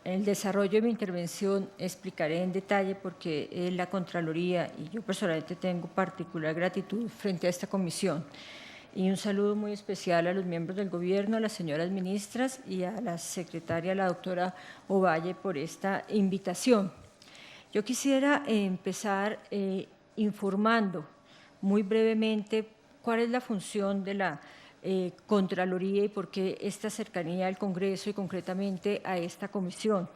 En el desarrollo de mi intervención explicaré en detalle por qué la Contraloría y yo personalmente tengo particular gratitud frente a esta comisión. Y un saludo muy especial a los miembros del Gobierno, a las señoras ministras y a la secretaria, la doctora Ovalle, por esta invitación. Yo quisiera empezar informando muy brevemente cuál es la función de la Contraloría y por qué esta cercanía al Congreso y concretamente a esta comisión.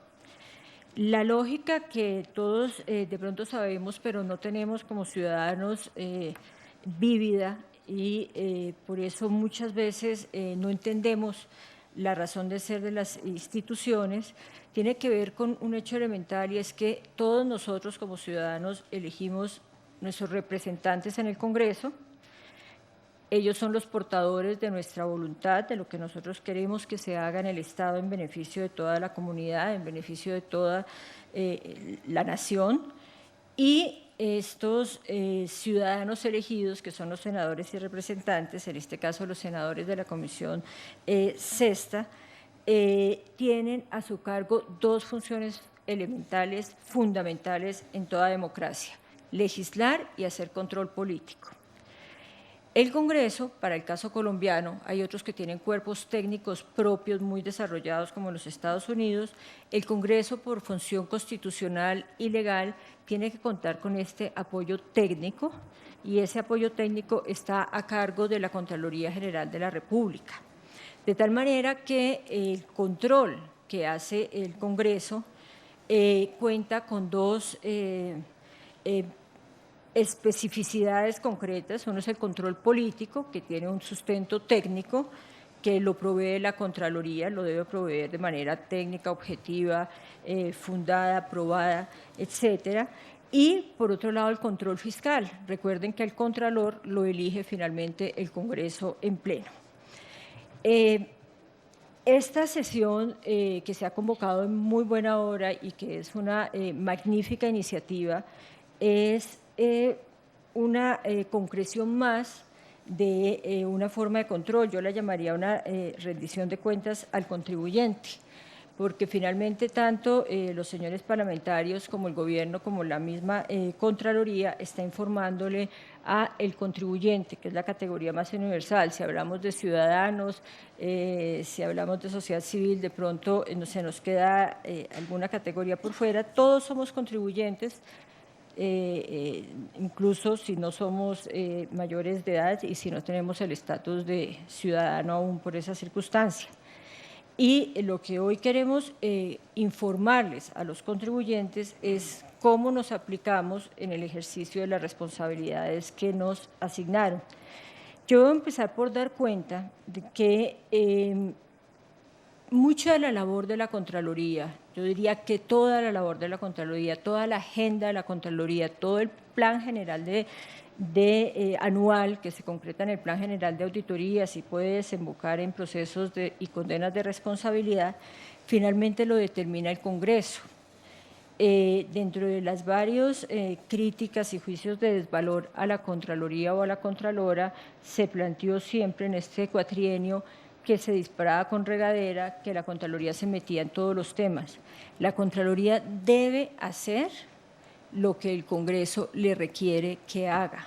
La lógica que todos de pronto sabemos, pero no tenemos como ciudadanos vívida y por eso muchas veces no entendemos la razón de ser de las instituciones, tiene que ver con un hecho elemental y es que todos nosotros como ciudadanos elegimos nuestros representantes en el Congreso. Ellos son los portadores de nuestra voluntad, de lo que nosotros queremos que se haga en el Estado en beneficio de toda la comunidad, en beneficio de toda la nación. Y estos ciudadanos elegidos, que son los senadores y representantes, en este caso los senadores de la Comisión Sexta, tienen a su cargo dos funciones elementales, fundamentales en toda democracia: legislar y hacer control político. El Congreso, para el caso colombiano, hay otros que tienen cuerpos técnicos propios muy desarrollados como en los Estados Unidos. El Congreso, por función constitucional y legal, tiene que contar con este apoyo técnico y ese apoyo técnico está a cargo de la Contraloría General de la República. De tal manera que el control que hace el Congreso cuenta con dos especificidades concretas. Uno es el control político, que tiene un sustento técnico, que lo provee la Contraloría, lo debe proveer de manera técnica, objetiva, fundada, probada, etcétera. Y, por otro lado, el control fiscal. Recuerden que el Contralor lo elige finalmente el Congreso en pleno. Esta sesión que se ha convocado en muy buena hora y que es una magnífica iniciativa es una concreción más de una forma de control. Yo la llamaría una rendición de cuentas al contribuyente, porque finalmente tanto los señores parlamentarios como el Gobierno, como la misma Contraloría, está informándole al contribuyente, que es la categoría más universal. Si hablamos de ciudadanos, si hablamos de sociedad civil, de pronto se nos queda alguna categoría por fuera. Todos somos contribuyentes, incluso si no somos mayores de edad y si no tenemos el estatus de ciudadano aún por esa circunstancia. Y lo que hoy queremos informarles a los contribuyentes es cómo nos aplicamos en el ejercicio de las responsabilidades que nos asignaron. Yo voy a empezar por dar cuenta de que mucha de la labor de la Contraloría, yo diría que toda la labor de la Contraloría, toda la agenda de la Contraloría, todo el plan general anual que se concreta en el Plan General de Auditorías y puede desembocar en procesos y condenas de responsabilidad, finalmente lo determina el Congreso. Dentro de las varias críticas y juicios de desvalor a la Contraloría o a la Contralora, se planteó siempre en este cuatrienio que se disparaba con regadera, que la Contraloría se metía en todos los temas. La Contraloría debe hacer lo que el Congreso le requiere que haga.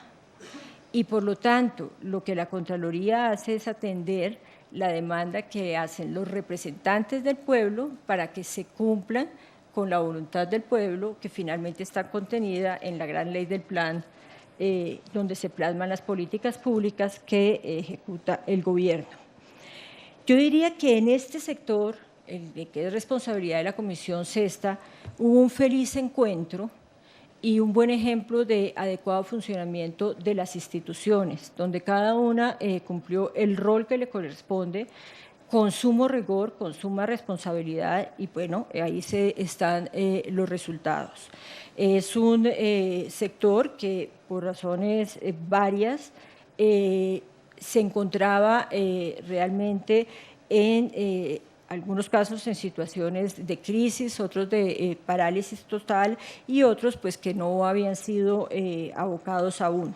Y por lo tanto, lo que la Contraloría hace es atender la demanda que hacen los representantes del pueblo para que se cumplan con la voluntad del pueblo, que finalmente está contenida en la gran ley del plan, donde se plasman las políticas públicas que ejecuta el Gobierno. Yo diría que en este sector, que es responsabilidad de la Comisión Sexta, hubo un feliz encuentro y un buen ejemplo de adecuado funcionamiento de las instituciones, donde cada una cumplió el rol que le corresponde con sumo rigor, con suma responsabilidad y bueno, ahí están los resultados. Es un sector que por razones varias se encontraba realmente en algunos casos en situaciones de crisis, otros de parálisis total y otros pues que no habían sido abocados aún.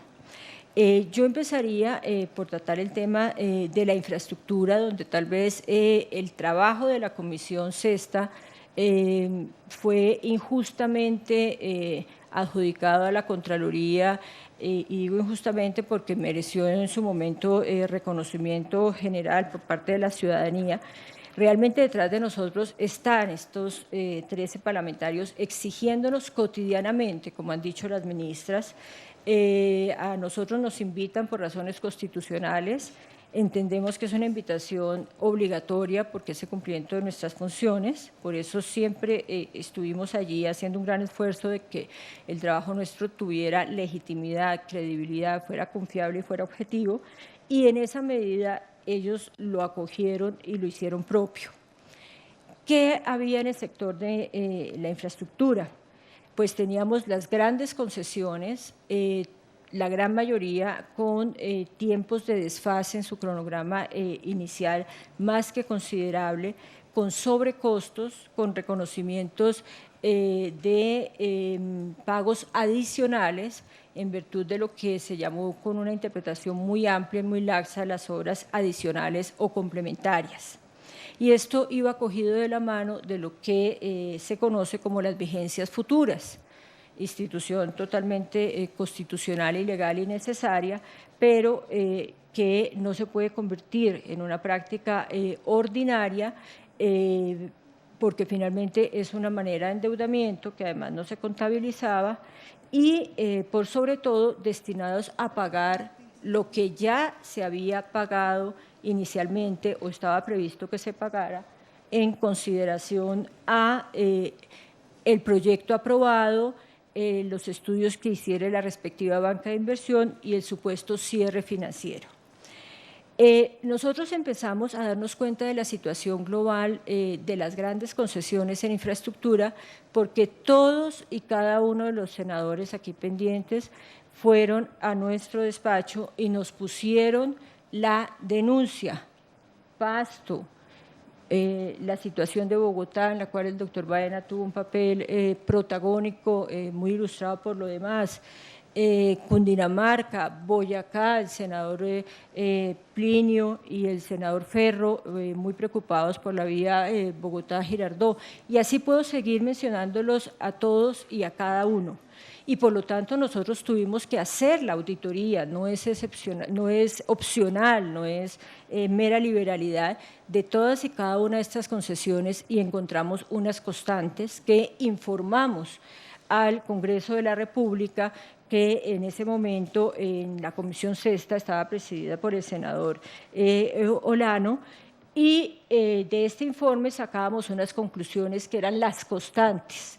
Yo empezaría por tratar el tema de la infraestructura, donde tal vez el trabajo de la Comisión Sexta fue injustamente adjudicado a la Contraloría, y digo injustamente porque mereció en su momento reconocimiento general por parte de la ciudadanía. Realmente detrás de nosotros están estos 13 parlamentarios exigiéndonos cotidianamente, como han dicho las ministras. A nosotros nos invitan por razones constitucionales. Entendemos que es una invitación obligatoria porque es el cumplimiento de nuestras funciones, por eso siempre estuvimos allí haciendo un gran esfuerzo de que el trabajo nuestro tuviera legitimidad, credibilidad, fuera confiable y fuera objetivo, y en esa medida ellos lo acogieron y lo hicieron propio. ¿Qué había en el sector de la infraestructura? Pues teníamos las grandes concesiones, la gran mayoría con tiempos de desfase en su cronograma inicial más que considerable, con sobrecostos, con reconocimientos de pagos adicionales en virtud de lo que se llamó con una interpretación muy amplia y muy laxa las obras adicionales o complementarias. Y esto iba cogido de la mano de lo que se conoce como las vigencias futuras, institución totalmente constitucional y legal y necesaria, pero que no se puede convertir en una práctica ordinaria porque finalmente es una manera de endeudamiento que además no se contabilizaba y por sobre todo destinados a pagar lo que ya se había pagado inicialmente o estaba previsto que se pagara en consideración a el proyecto aprobado, los estudios que hiciera la respectiva banca de inversión y el supuesto cierre financiero. Nosotros empezamos a darnos cuenta de la situación global de las grandes concesiones en infraestructura porque todos y cada uno de los senadores aquí pendientes fueron a nuestro despacho y nos pusieron la denuncia, Pasto, la situación de Bogotá, en la cual el doctor Baena tuvo un papel protagónico, muy ilustrado por lo demás, Cundinamarca, Boyacá, el senador Plinio y el senador Ferro, muy preocupados por la vía Bogotá-Girardot, y así puedo seguir mencionándolos a todos y a cada uno. Y por lo tanto nosotros tuvimos que hacer la auditoría, no es opcional, no es mera liberalidad de todas y cada una de estas concesiones y encontramos unas constantes que informamos al Congreso de la República que en ese momento en la Comisión Sexta estaba presidida por el senador Olano, y de este informe sacábamos unas conclusiones que eran las constantes.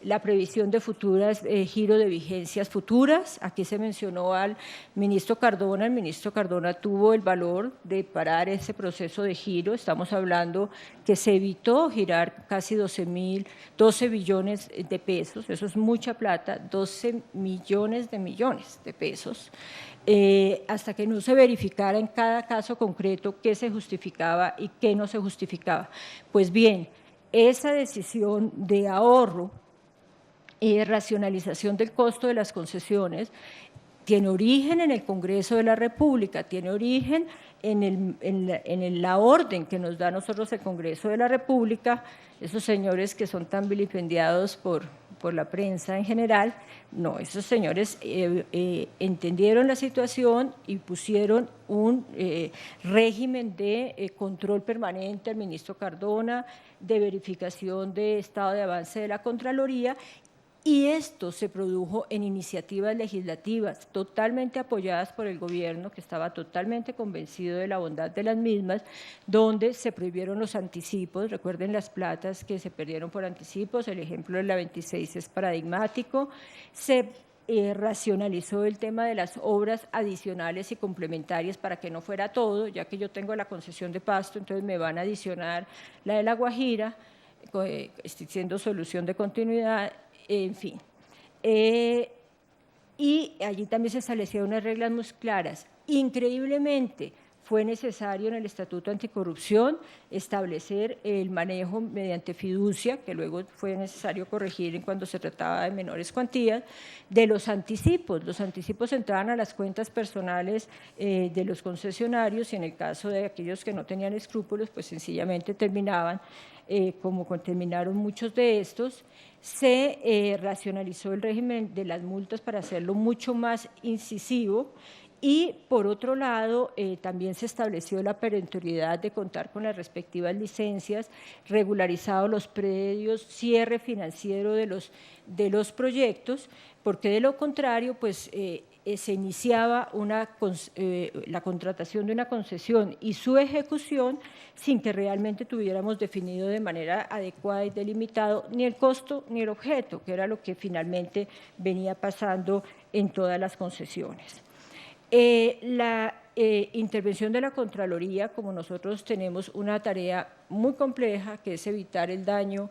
La previsión de futuras, giro de vigencias futuras. Aquí se mencionó al ministro Cardona. El ministro Cardona tuvo el valor de parar ese proceso de giro. Estamos hablando que se evitó girar casi 12 billones de pesos. Eso es mucha plata, 12 millones de pesos. Hasta que no se verificara en cada caso concreto qué se justificaba y qué no se justificaba. Pues bien, esa decisión de ahorro y racionalización del costo de las concesiones tiene origen en el Congreso de la República, tiene origen en la orden que nos da a nosotros el Congreso de la República, esos señores que son tan vilipendiados por la prensa en general. No, esos señores entendieron la situación y pusieron un régimen de control permanente al ministro Cardona, de verificación de estado de avance de la Contraloría. Y esto se produjo en iniciativas legislativas totalmente apoyadas por el gobierno, que estaba totalmente convencido de la bondad de las mismas, donde se prohibieron los anticipos. Recuerden las platas que se perdieron por anticipos, el ejemplo de la 26 es paradigmático. Se racionalizó el tema de las obras adicionales y complementarias para que no fuera todo, ya que yo tengo la concesión de Pasto, entonces me van a adicionar la de La Guajira, siendo solución de continuidad. En fin, y allí también se establecieron unas reglas muy claras. Increíblemente, fue necesario en el Estatuto Anticorrupción establecer el manejo mediante fiducia, que luego fue necesario corregir cuando se trataba de menores cuantías, de los anticipos. Los anticipos entraban a las cuentas personales de los concesionarios y en el caso de aquellos que no tenían escrúpulos, pues sencillamente terminaban como terminaron muchos de estos. Se racionalizó el régimen de las multas para hacerlo mucho más incisivo. Y, por otro lado, también se estableció la perentoriedad de contar con las respectivas licencias, regularizado los predios, cierre financiero de los proyectos, porque de lo contrario, pues, se iniciaba la contratación de una concesión y su ejecución sin que realmente tuviéramos definido de manera adecuada y delimitado ni el costo ni el objeto, que era lo que finalmente venía pasando en todas las concesiones. La intervención de la Contraloría, como nosotros tenemos una tarea muy compleja, que es evitar el daño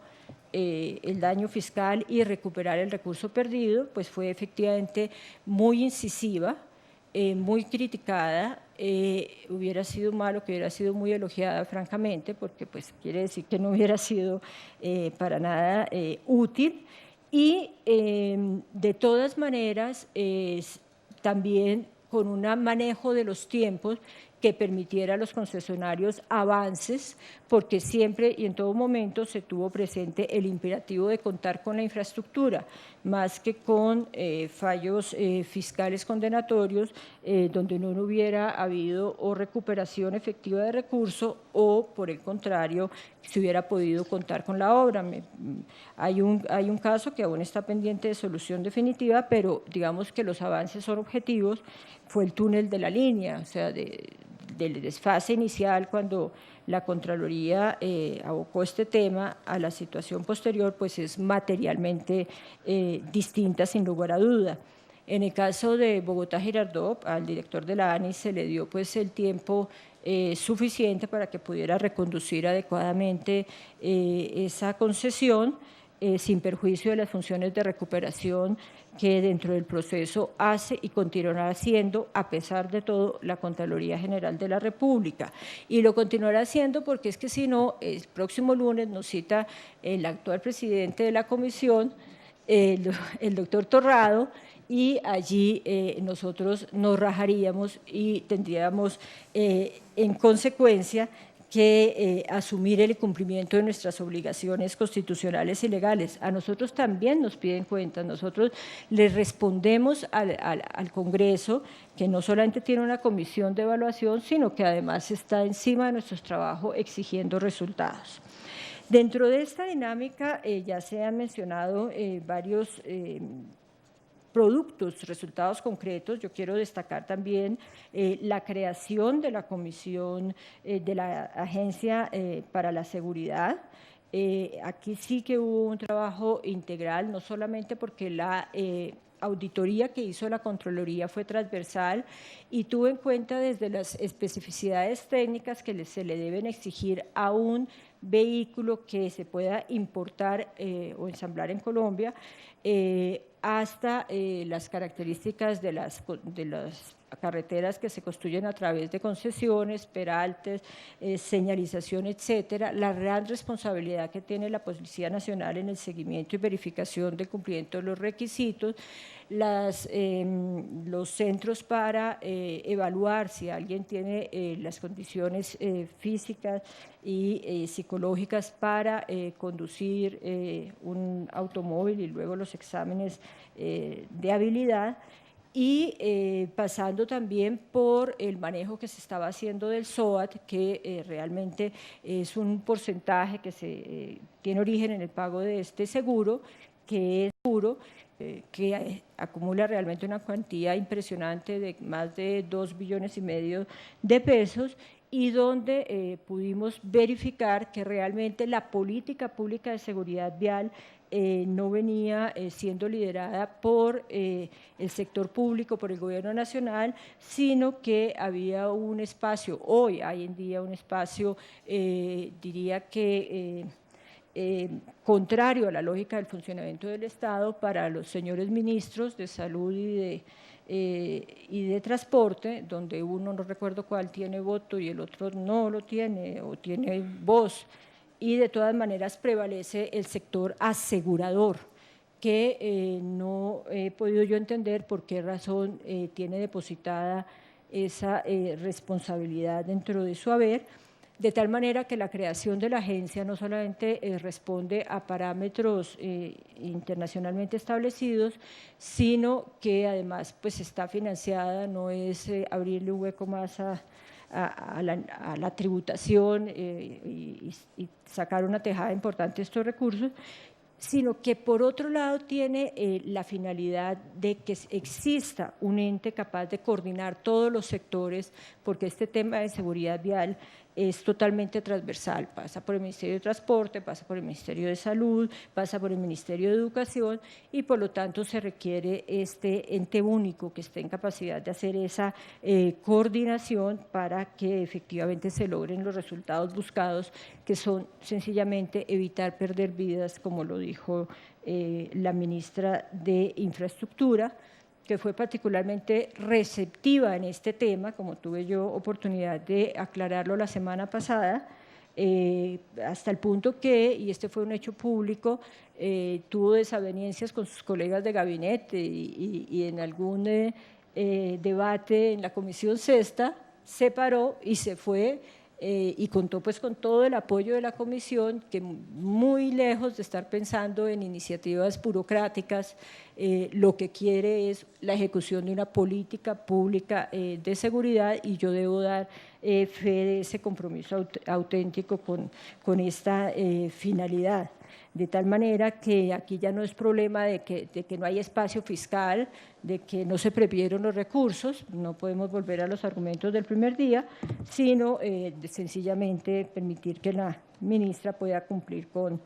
fiscal y recuperar el recurso perdido, pues fue efectivamente muy incisiva, muy criticada. Hubiera sido malo que hubiera sido muy elogiada, francamente, porque pues quiere decir que no hubiera sido para nada útil. Y de todas maneras, también con un manejo de los tiempos que permitiera a los concesionarios avances, porque siempre y en todo momento se tuvo presente el imperativo de contar con la infraestructura, más que con fallos fiscales condenatorios, donde no hubiera habido o recuperación efectiva de recursos o, por el contrario, se hubiera podido contar con la obra. Hay un caso que aún está pendiente de solución definitiva, pero digamos que los avances son objetivos. Fue el túnel de la línea, o sea, del desfase inicial cuando la Contraloría abocó este tema a la situación posterior, pues es materialmente distinta sin lugar a duda. En el caso de Bogotá-Girardot, al director de la ANI se le dio pues el tiempo suficiente para que pudiera reconducir adecuadamente esa concesión, sin perjuicio de las funciones de recuperación que dentro del proceso hace y continuará haciendo, a pesar de todo, la Contraloría General de la República. Y lo continuará haciendo porque es que si no, el próximo lunes nos cita el actual presidente de la comisión, el doctor Torrado, y allí nosotros nos rajaríamos y tendríamos en consecuencia que asumir el cumplimiento de nuestras obligaciones constitucionales y legales. A nosotros también nos piden cuentas, nosotros les respondemos al Congreso, que no solamente tiene una comisión de evaluación, sino que además está encima de nuestro trabajo exigiendo resultados. Dentro de esta dinámica ya se han mencionado varios productos, resultados concretos. Yo quiero destacar también la creación de la Comisión de la Agencia para la Seguridad. Aquí sí que hubo un trabajo integral, no solamente porque la auditoría que hizo la Contraloría fue transversal y tuvo en cuenta desde las especificidades técnicas que se le deben exigir a un vehículo que se pueda importar o ensamblar en Colombia, hasta las características de las carreteras que se construyen a través de concesiones, peraltes, señalización, etcétera, la gran responsabilidad que tiene la Policía Nacional en el seguimiento y verificación del cumplimiento de los requisitos, los centros para evaluar si alguien tiene las condiciones físicas y psicológicas para conducir un automóvil y luego los exámenes de habilidad. Y pasando también por el manejo que se estaba haciendo del SOAT, que realmente es un porcentaje que tiene origen en el pago de este seguro, que es seguro, que acumula realmente una cuantía impresionante de más de 2,5 billones de pesos, y donde pudimos verificar que realmente la política pública de seguridad vial no venía siendo liderada por el sector público, por el gobierno nacional, sino que había un espacio, hoy hay en día un espacio, diría que contrario a la lógica del funcionamiento del Estado para los señores ministros de Salud y y de transporte, donde uno, no recuerdo cuál, tiene voto y el otro no lo tiene o tiene voz, y de todas maneras prevalece el sector asegurador, que no he podido yo entender por qué razón tiene depositada esa responsabilidad dentro de su haber, de tal manera que la creación de la agencia no solamente responde a parámetros internacionalmente establecidos, sino que además pues está financiada, no es abrirle un hueco más a la tributación y sacar una tejada importante de estos recursos, sino que por otro lado tiene la finalidad de que exista un ente capaz de coordinar todos los sectores, porque este tema de seguridad vial es totalmente transversal, pasa por el Ministerio de Transporte, pasa por el Ministerio de Salud, pasa por el Ministerio de Educación y por lo tanto se requiere este ente único que esté en capacidad de hacer esa coordinación para que efectivamente se logren los resultados buscados, que son sencillamente evitar perder vidas, como lo dijo la ministra de Infraestructura, que fue particularmente receptiva en este tema, como tuve yo oportunidad de aclararlo la semana pasada, hasta el punto que, y este fue un hecho público, tuvo desavenencias con sus colegas de gabinete y en algún debate en la Comisión Sexta se paró y se fue y contó pues con todo el apoyo de la comisión, que muy lejos de estar pensando en iniciativas burocráticas, lo que quiere es la ejecución de una política pública de seguridad, y yo debo dar fe de ese compromiso auténtico con esta finalidad. De tal manera que aquí ya no es problema de que no hay espacio fiscal, de que no se previeron los recursos, no podemos volver a los argumentos del primer día, sino sencillamente permitir que la ministra pueda cumplir con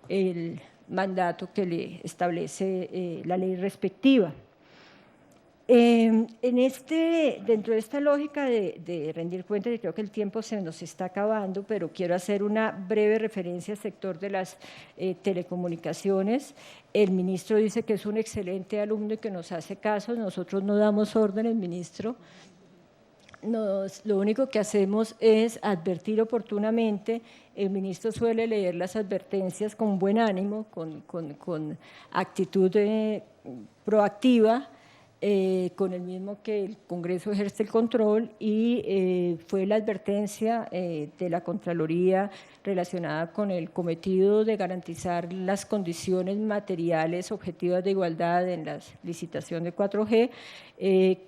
el mandato que le establece la ley respectiva. Dentro de esta lógica de rendir cuentas, y creo que el tiempo se nos está acabando, pero quiero hacer una breve referencia al sector de las telecomunicaciones. El ministro dice que es un excelente alumno y que nos hace caso. Nosotros no damos órdenes, ministro. Lo único que hacemos es advertir oportunamente. El ministro suele leer las advertencias con buen ánimo, con actitud proactiva, con el mismo que el Congreso ejerce el control, y fue la advertencia de la Contraloría relacionada con el cometido de garantizar las condiciones materiales objetivas de igualdad en la licitación de 4G,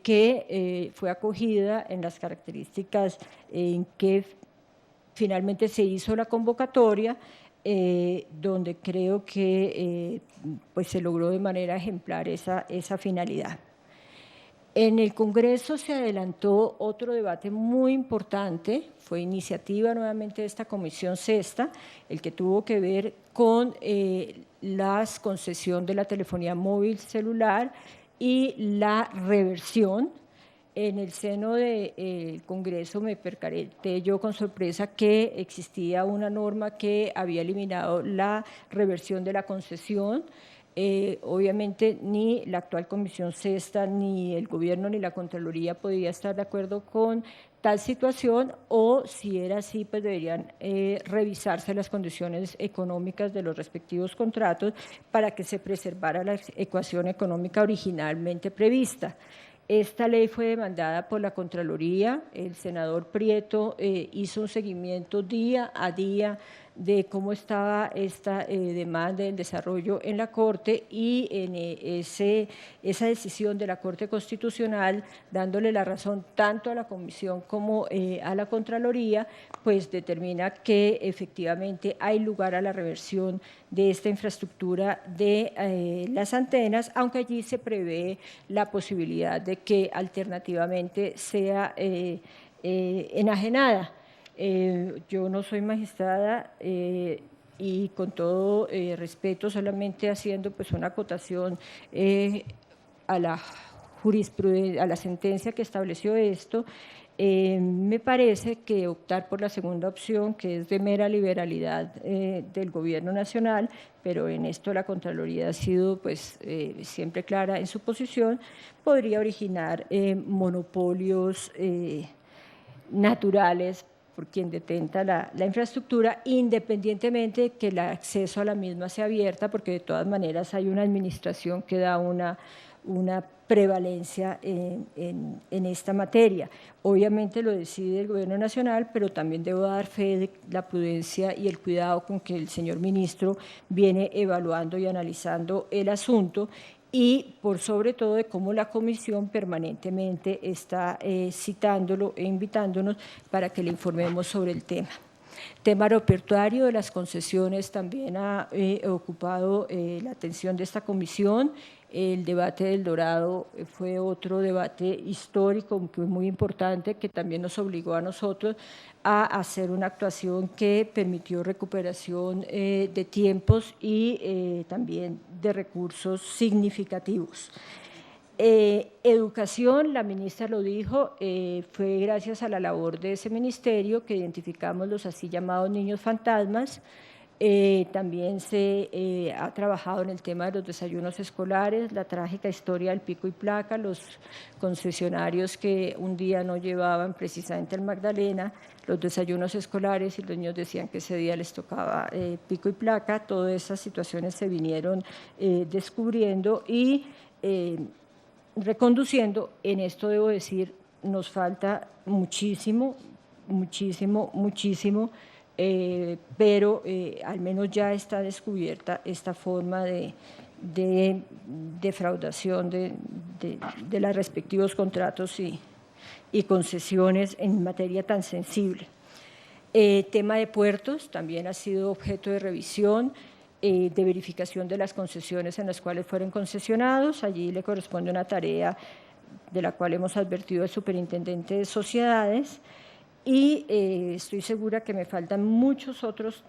que fue acogida en las características en que finalmente se hizo la convocatoria, donde creo que pues se logró de manera ejemplar esa finalidad. En el Congreso se adelantó otro debate muy importante, fue iniciativa nuevamente de esta Comisión Sexta, el que tuvo que ver con la concesión de la telefonía móvil celular y la reversión. En el seno del Congreso me percaté yo con sorpresa que existía una norma que había eliminado la reversión de la concesión. Obviamente ni la actual Comisión Sexta, ni el Gobierno, ni la Contraloría podía estar de acuerdo con tal situación, o si era así, pues deberían revisarse las condiciones económicas de los respectivos contratos para que se preservara la ecuación económica originalmente prevista. Esta ley fue demandada por la Contraloría. El senador Prieto hizo un seguimiento día a día de cómo estaba esta demanda en desarrollo en la Corte, y en esa decisión de la Corte Constitucional, dándole la razón tanto a la Comisión como a la Contraloría, pues determina que efectivamente hay lugar a la reversión de esta infraestructura de las antenas, aunque allí se prevé la posibilidad de que alternativamente sea enajenada. Yo no soy magistrada y con todo respeto, solamente haciendo pues una acotación a la jurisprudencia, a la sentencia que estableció esto, Me parece que optar por la segunda opción, que es de mera liberalidad del Gobierno nacional, pero en esto la Contraloría ha sido pues, siempre clara en su posición, podría originar monopolios naturales por quien detenta la infraestructura, independientemente de que el acceso a la misma sea abierta, porque de todas maneras hay una administración que da una prevalencia en esta materia. Obviamente lo decide el Gobierno nacional, pero también debo dar fe de la prudencia y el cuidado con que el señor ministro viene evaluando y analizando el asunto, y por sobre todo de cómo la comisión permanentemente está citándolo e invitándonos para que le informemos sobre el tema. Tema aeroportuario de las concesiones también ha ocupado la atención de esta comisión. El debate del Dorado fue otro debate histórico muy importante que también nos obligó a nosotros a hacer una actuación que permitió recuperación de tiempos y también de recursos significativos. Educación, la ministra lo dijo, fue gracias a la labor de ese ministerio que identificamos los así llamados niños fantasmas. También se ha trabajado en el tema de los desayunos escolares, la trágica historia del pico y placa, los concesionarios que un día no llevaban precisamente el Magdalena, los desayunos escolares y los niños decían que ese día les tocaba pico y placa. Todas esas situaciones se vinieron descubriendo y reconduciendo. En esto debo decir, nos falta muchísimo, pero al menos ya está descubierta esta forma de defraudación de los respectivos contratos y concesiones en materia tan sensible. Tema de puertos también ha sido objeto de revisión, de verificación de las concesiones en las cuales fueron concesionados. Allí le corresponde una tarea de la cual hemos advertido al superintendente de sociedades, y estoy segura que me faltan muchos otros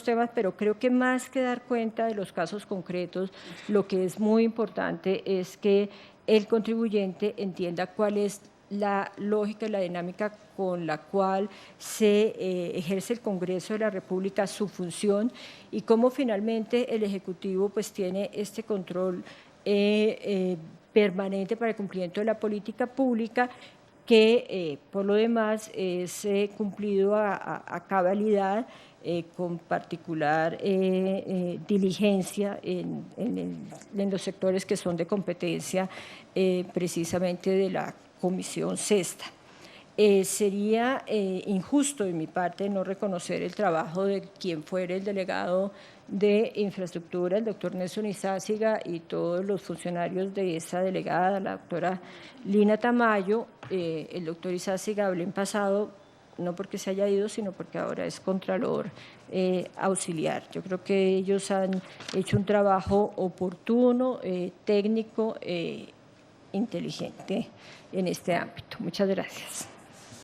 temas, pero creo que más que dar cuenta de los casos concretos, lo que es muy importante es que el contribuyente entienda cuál es la lógica y la dinámica con la cual se ejerce el Congreso de la República su función, y cómo finalmente el Ejecutivo pues tiene este control permanente para el cumplimiento de la política pública, que por lo demás es cumplido a cabalidad, con particular diligencia en los sectores que son de competencia precisamente de la Comisión Sexta. Sería injusto de mi parte no reconocer el trabajo de quien fuera el delegado de infraestructura, el doctor Nelson Izáciga, y todos los funcionarios de esa delegada, la doctora Lina Tamayo. El doctor Izáciga habló en pasado, no porque se haya ido, sino porque ahora es contralor auxiliar. Yo creo que ellos han hecho un trabajo oportuno, técnico, inteligente en este ámbito. Muchas gracias.